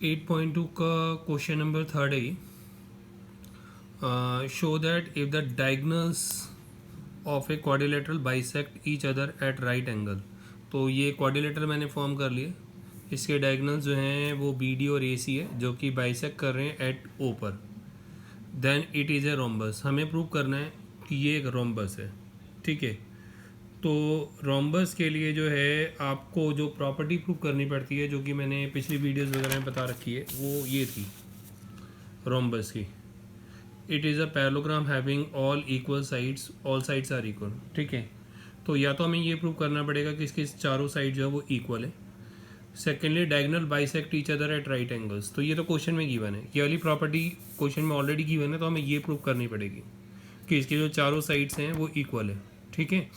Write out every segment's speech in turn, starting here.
8.2 का question number third है। Show that if the diagonals of a quadrilateral bisect each other eight right angle. तो ये quadrilateral मैंने form कर लिए, इसके डायगोनल्स जो हैं वो बी डी और ए सी है जो कि बाइसेक्ट कर रहे हैं एट ओ पर। Then it is a rhombus. हमें प्रूव करना है कि ये एक रोम्बस है। ठीक है, तो रोम्बस के लिए जो है आपको जो प्रॉपर्टी प्रूव करनी पड़ती है, जो कि मैंने पिछली वीडियोस वगैरह में बता रखी है, वो ये थी रोम्बस की। It is a parallelogram having all equal sides, all sides are equal. ठीक है, तो या तो हमें ये प्रूव करना पड़ेगा कि इसके चारों साइड जो है वो इक्वल है। Secondly diagonal bisect each other eight right angles. तो ये तो क्वेश्चन में गिवन है, ये वाली प्रॉपर्टी क्वेश्चन में ऑलरेडी गिवन है, तो हमें ये प्रूव करनी पड़ेगी कि इसके जो चारों साइड्स हैं वो इक्वल है। ठीक है,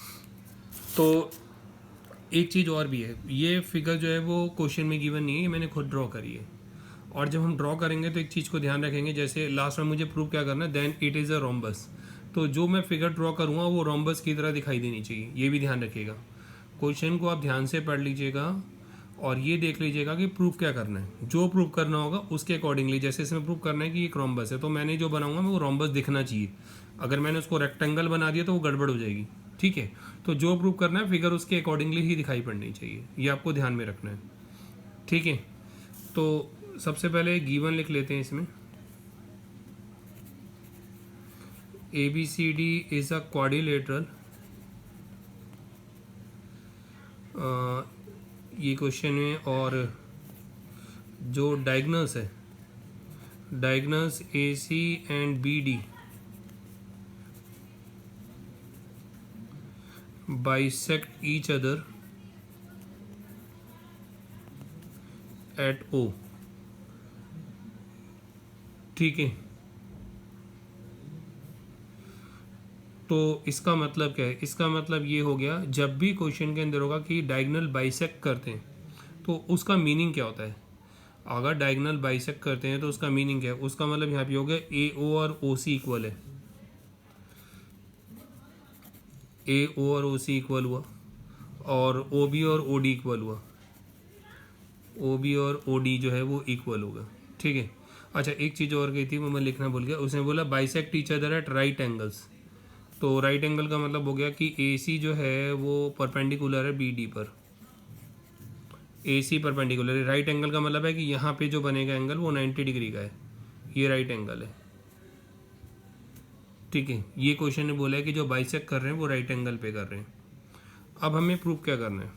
तो एक चीज़ और भी है, ये फिगर जो है वो क्वेश्चन में गिवन नहीं है, ये मैंने खुद ड्रॉ करी है। और जब हम ड्रॉ करेंगे तो एक चीज़ को ध्यान रखेंगे, जैसे लास्ट में मुझे प्रूव क्या करना है, then it is a rhombus. तो जो मैं फिगर ड्रॉ करूँगा वो रोम्बस की तरह दिखाई देनी चाहिए, ये भी ध्यान रखिएगा। क्वेश्चन को आप ध्यान से पढ़ लीजिएगा और ये देख लीजिएगा कि प्रूफ क्या करना है। जो प्रूफ करना होगा उसके अकॉर्डिंगली, जैसे इसमें प्रूफ करना है कि एक रोम्बस है, तो मैंने जो बनाऊंगा वो रोम्बस दिखना चाहिए। अगर मैंने उसको रेक्टेंगल बना दिया तो वो गड़बड़ हो जाएगी। ठीक है, तो जो प्रूफ करना है फिगर उसके अकॉर्डिंगली ही दिखाई पड़नी चाहिए, ये आपको ध्यान में रखना है। ठीक है, तो सबसे पहले गिवन लिख लेते हैं इसमें। A B C D is a quadrilateral, ये क्वेश्चन है। और जो डायगोनल्स है, diagonals A C and B D bisect each other at O. ठीक है, तो इसका मतलब क्या है? इसका मतलब ये हो गया, जब भी क्वेश्चन के अंदर होगा कि डायगोनल बाइसेक्ट करते हैं तो उसका मीनिंग क्या होता है। अगर डायगोनल बाइसेक्ट करते हैं तो उसका मीनिंग क्या है? उसका मतलब यहाँ पे हो गया ए ओ और ओ सी इक्वल है, ए ओ और ओ सी इक्वल हुआ, और ओ बी और ओ डी इक्वल हुआ, ओ बी और ओ डी जो है वो इक्वल होगा। ठीक है, अच्छा एक चीज़ और गई थी वो मैं लिखना भूल गया, उसने बोला bisect each other eight right angles. तो राइट एंगल का मतलब हो गया कि ए सी जो है वो परपेंडिकुलर है बी डी पर, ए सी परपेंडिकुलर है। राइट एंगल का मतलब है कि यहाँ पे जो बनेगा एंगल वो 90 डिग्री का है, ये राइट एंगल है। ठीक है, ये क्वेश्चन ने बोला है कि जो बाइसेक्ट कर रहे हैं वो राइट एंगल पे कर रहे हैं। अब हमें प्रूव क्या करना है?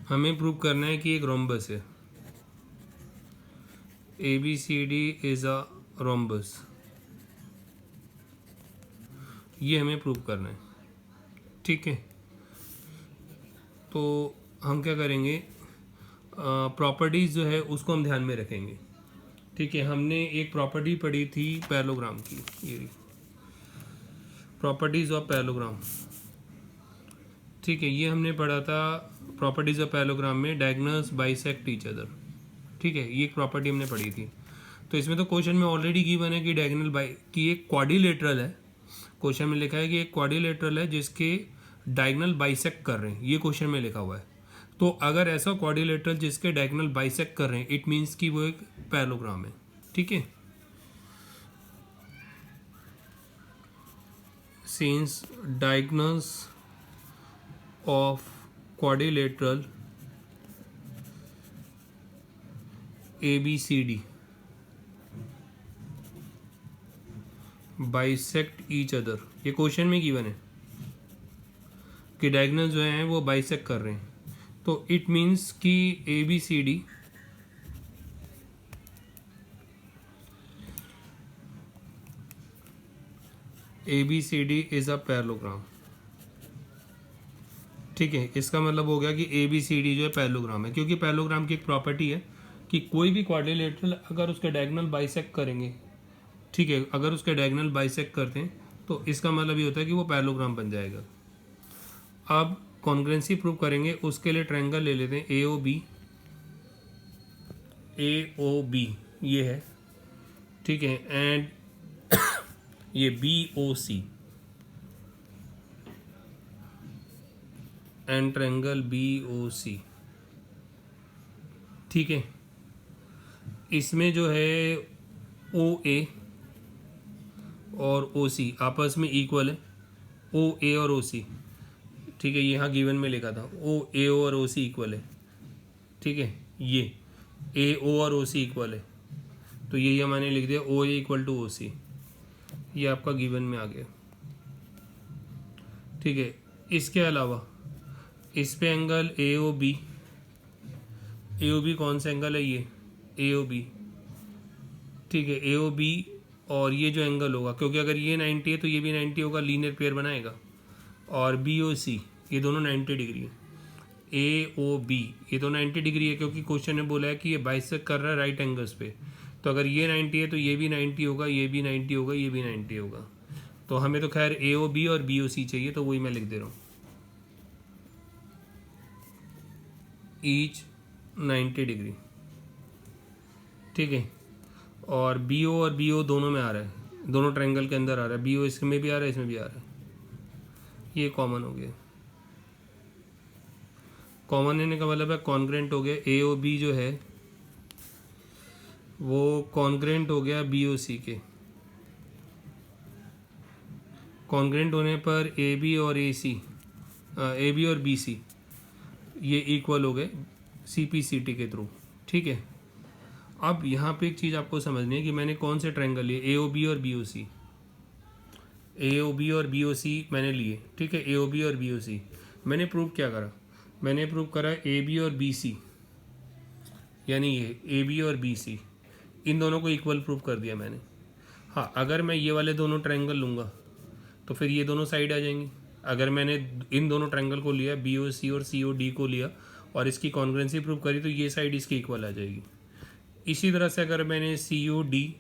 हमें प्रूव करना है कि एक रोम्बस है, A B C D is a rhombus, ये हमें प्रूव करना है। ठीक है, तो हम क्या करेंगे, प्रॉपर्टीज़ जो है उसको हम ध्यान में रखेंगे। ठीक है, हमने एक प्रॉपर्टी पढ़ी थी पैरेललोग्राम की, ये प्रॉपर्टीज़ ऑफ पैरेललोग्राम। ठीक है, ये हमने पढ़ा था प्रॉपर्टीज़ ऑफ पैरेललोग्राम में, डायगोनल्स बाइसेक्ट ईच अदर। ठीक है, ये एक प्रॉपर्टी हमने पढ़ी थी। तो इसमें तो क्वेश्चन में ऑलरेडी गिवन है कि डायगोनल बाई कि एक क्वाड्रिलेटरल है। क्वेश्चन में लिखा है कि एक क्वाड्रिलेटरल है जिसके डायगोनल बाइसेक्ट कर रहे हैं, ये क्वेश्चन में लिखा हुआ है। तो अगर ऐसा क्वाड्रिलेटरल जिसके डायगोनल बाइसेक्ट कर रहे हैं, इट मीन्स कि वो एक पैरेललोग्राम है। ठीक है, since diagonals of quadrilateral A B C D bisect each other, ये क्वेश्चन में गिवन है कि डायगोनल जो हैं वो बाइसेक्ट कर रहे हैं, तो इट मीन्स कि A B C D is a parallelogram. ठीक है, इसका मतलब हो गया कि ए बी सी डी जो है पैरेललोग्राम है, क्योंकि पैरेललोग्राम की एक प्रॉपर्टी है कि कोई भी क्वाड्रिलेटरल अगर उसके डायगोनल बाइसेक्ट करेंगे, ठीक है, अगर उसके डायगोनल बाइसेक्ट करते हैं तो इसका मतलब ये होता है कि वो पैरेललोग्राम बन जाएगा। अब कॉन्ग्रुएंसी प्रूव करेंगे, उसके लिए ट्रायंगल ले लेते हैं ए ओ बी ये है। ठीक है, एंड ये B O C and triangle B O C. ठीक है, इसमें जो है ओ ए और ओ सी आपस में इक्वल है, ओ ए और ओ सी, ठीक है, यहाँ गिवन में लिखा था ओ ए और ओ सी इक्वल है, ठीक है, ये ए ओ और ओ सी इक्वल है, तो यही मैंने लिख दिया ओ ए इक्वल टू ओ सी, ये आपका गिवन में आ गया, ठीक है। इसके अलावा इस पे angle A O B, A O B कौन सा एंगल है, ये ए ओ बी, ठीक है, ए ओ बी, और ये जो एंगल होगा, क्योंकि अगर ये 90 है तो ये भी 90 होगा, लीनियर पेयर बनाएगा, और बी ओ सी ये दोनों 90 डिग्री है, ए ओ बी ये तो 90 डिग्री है, क्योंकि क्वेश्चन ने बोला है कि ये बाइसेक्ट कर रहा है राइट एंगल्स पे, तो अगर ये 90 है तो ये भी 90 होगा, ये भी 90 होगा, ये भी 90 होगा, तो हमें तो खैर ए ओ बी और बी ओ सी चाहिए, तो वही मैं लिख दे रहा हूँ, ईच 90 डिग्री, ठीक है, और बी ओ और बी ओ दोनों में आ रहा है, दोनों ट्रायंगल के अंदर आ रहा है, बी ओ इसमें भी आ रहा है, इसमें भी आ रहा है, ये कॉमन हो गया, कॉमन होने का मतलब है कॉन्ग्रेंट हो गया, ए ओ बी जो है वो कॉन्ग्रेंट हो गया बी ओ सी के, कॉन्ग्रेंट होने पर ए बी और ए सी, ए बी और बी सी ये इक्वल हो गए सी पी सी टी के थ्रू, ठीक है। अब यहाँ पे एक चीज़ आपको समझनी है कि मैंने कौन से ट्रायंगल लिए, ए ओ बी और बी ओ सी, ए ओ बी और बी ओ सी मैंने लिए, ठीक है, ए ओ बी और बी ओ सी मैंने प्रूव क्या करा, मैंने प्रूव करा ए बी और बी सी, यानी ये ए बी और बी सी इन दोनों को इक्वल प्रूव कर दिया मैंने। हाँ, अगर मैं ये वाले दोनों ट्रायंगल लूँगा तो फिर ये दोनों साइड आ जाएंगी, अगर मैंने इन दोनों ट्रायंगल को लिया, बी ओ सी और सी ओ डी को लिया और इसकी कॉन्ग्रुएंसी प्रूव करी, तो ये साइड इसकी इक्वल आ जाएगी। इसी तरह से अगर मैंने सी ओ डी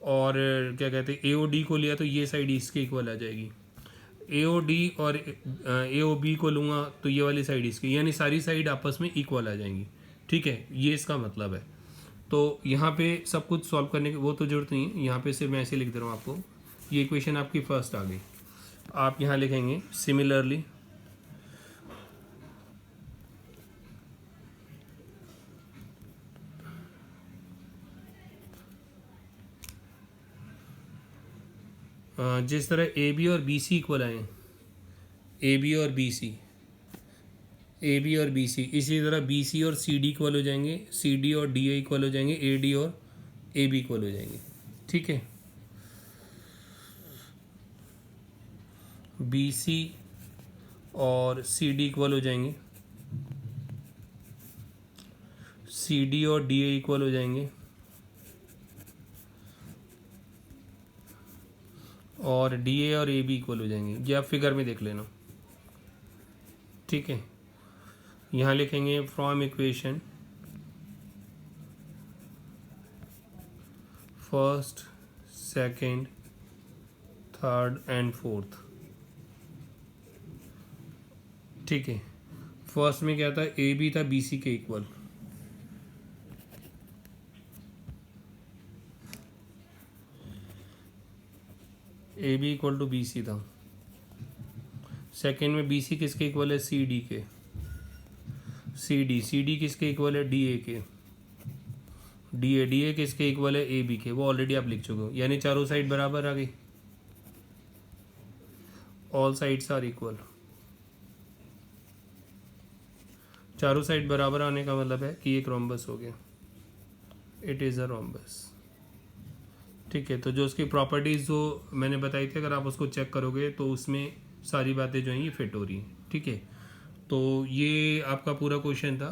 और क्या कहते हैं ए ओ डी को लिया, तो ये साइड इसके इक्वल आ जाएगी। ए ओ डी और ए ओ बी को लूँगा तो ये वाली साइड इसकी, यानी सारी साइड आपस में इक्वल आ जाएंगी, ठीक है, ये इसका मतलब है। तो यहाँ पे सब कुछ सॉल्व करने की वो तो जरूरत नहीं है, यहाँ पे सिर्फ मैं ऐसे लिख दे रहा हूँ आपको, ये इक्वेशन आपकी फर्स्ट आ गई। आप यहाँ लिखेंगे सिमिलरली जिस तरह ए बी और बी सी इक्वल आए, ए बी और बी सी, ए बी और बी सी, इसी तरह बी सी और सी डी इक्वल हो जाएंगे, सी डी और डी ए इक्वल हो जाएंगे, ए डी और ए बी इक्वल हो जाएंगे, ठीक है। बी सी और सी डी इक्वल हो जाएंगे, सी डी और डी ए इक्वल हो जाएंगे, और डी ए और ए बी इक्वल हो जाएंगे, ये आप फिगर में देख लेना, ठीक है। यहाँ लिखेंगे from equation first, second, third and fourth, ठीक है। फर्स्ट में क्या था, ए बी था बी सी के equal, A B equal to B C था। सेकेंड में बी सी किसके इक्वल है, सी डी के, सी डी किसके इक्वल है, डी ए के, डी ए किसके इक्वल है, ए बी के, वो ऑलरेडी आप लिख चुके हो, यानी चारों साइड बराबर आ गई, ऑल साइड्स आर इक्वल, चारों साइड बराबर आने का मतलब है कि एक रोम्बस हो गया, इट इज़ अ रोम्बस, ठीक है। तो जो उसकी प्रॉपर्टीज़ जो मैंने बताई थी, अगर आप उसको चेक करोगे तो उसमें सारी बातें जो हैं ये फिट हो रही हैं, ठीक है। तो ये आपका पूरा क्वेश्चन था।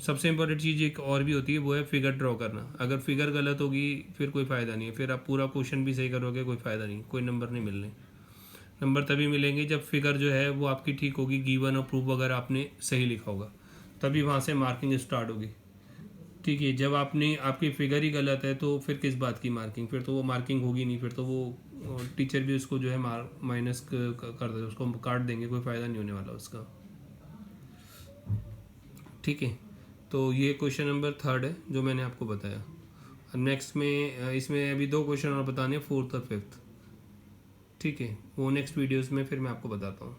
सबसे इम्पोर्टेंट चीज़ एक और भी होती है, वो है फिगर ड्रॉ करना। अगर फिगर गलत होगी फिर कोई फ़ायदा नहीं है, फिर आप पूरा क्वेश्चन भी सही करोगे कोई फ़ायदा नहीं, कोई नंबर नहीं मिलने। नंबर तभी मिलेंगे जब फिगर जो है वो आपकी ठीक होगी, गिवन और प्रूफ वगैरह आपने सही लिखा होगा, तभी वहाँ से मार्किंग स्टार्ट होगी, ठीक है। जब आपकी फिगर ही गलत है तो फिर किस बात की मार्किंग, फिर तो वो मार्किंग होगी नहीं, फिर तो वो टीचर भी उसको जो है माइनस कर दे, उसको काट देंगे, कोई फ़ायदा नहीं होने वाला उसका, ठीक है। तो ये क्वेश्चन नंबर थर्ड है जो मैंने आपको बताया। नेक्स्ट में इसमें अभी दो क्वेश्चन और बताने हैं, फोर्थ और फिफ्थ, ठीक है, वो नेक्स्ट वीडियोस में फिर मैं आपको बताता हूँ।